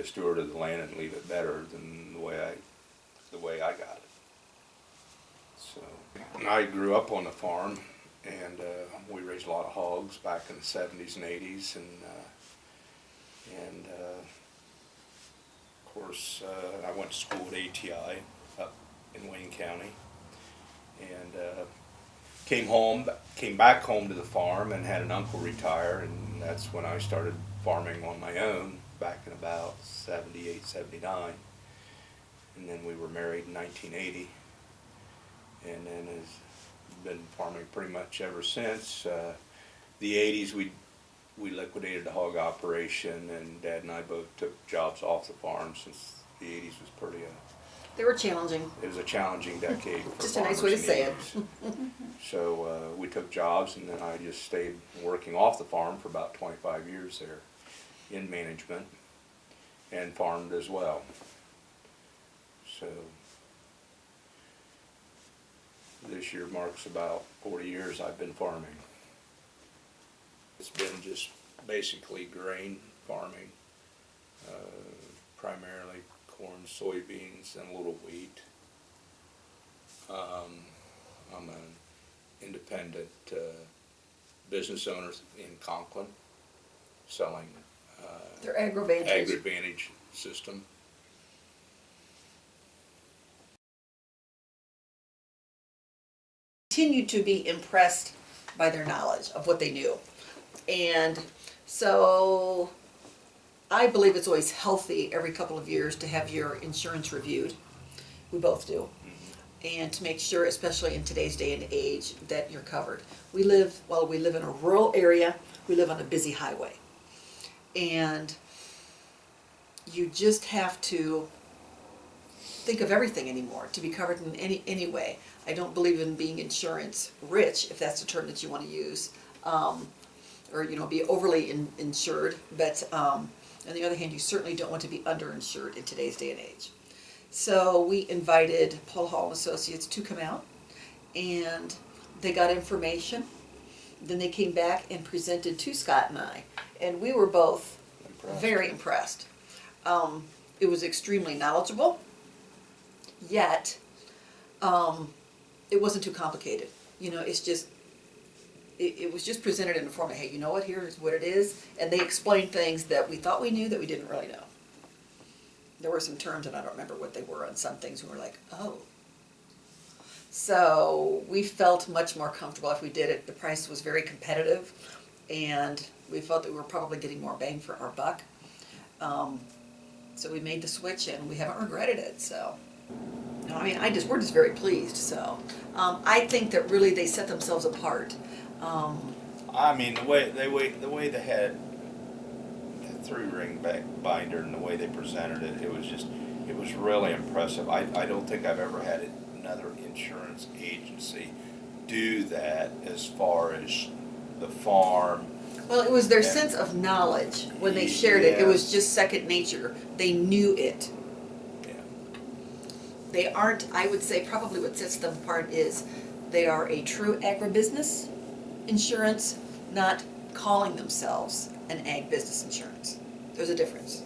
a steward of the land and leave it better than the way I got it. So I grew up on the farm, and we raised a lot of hogs back in the 70s and 80s, and of course I went to school at ATI up in Wayne County, and came back home to the farm and had an uncle retire, and that's when I started farming on my own back in about 78, 79. And then we were married in 1980, and then has been farming pretty much ever since. The 80s we liquidated the hog operation, and Dad and I both took jobs off the farm since the 80s was pretty They were challenging. it was a challenging decade for Just a nice way to say it. So we took jobs, and then I just stayed working off the farm for about 25 years there in management, and farmed as well. So this year marks about 40 years I've been farming. It's been just basically grain farming, primarily corn, soybeans, and a little wheat. I'm an independent business owner in Conklin, selling They're AgriVantage. AgriVantage system. Continued to be impressed by their knowledge of what they knew. And so I believe it's always healthy every couple of years to have your insurance reviewed. We both do. And to make sure, especially in today's day and age, that you're covered. We live in a rural area, we live on a busy highway. And you just have to think of everything anymore to be covered in any way. I don't believe in being insurance rich, if that's the term that you want to use, or be overly insured. But on the other hand, you certainly don't want to be underinsured in today's day and age. So we invited Paul Hall and Associates to come out, and they got information. Then they came back and presented to Scott and I, and we were both very impressed. It was extremely knowledgeable, yet it wasn't too complicated. It's just, it was just presented in a form of, hey, you know what, here's what it is, and they explained things that we thought we knew that we didn't really know. There were some terms, and I don't remember what they were on some things, and we were like, oh. So we felt much more comfortable if we did it. The price was very competitive, and we felt that we were probably getting more bang for our buck. So we made the switch, and we haven't regretted it. So, we're just very pleased. So, I think that really they set themselves apart. The way they had the 3-ring binder and the way they presented it, it was really impressive. I don't think I've ever had another insurance agency do that as far as the farm. Well, it was their sense of knowledge when they shared it. It was just second nature. They knew it. Yeah. They aren't, I would say probably what sets them apart is they are a true agribusiness insurance, not calling themselves an ag business insurance. There's a difference.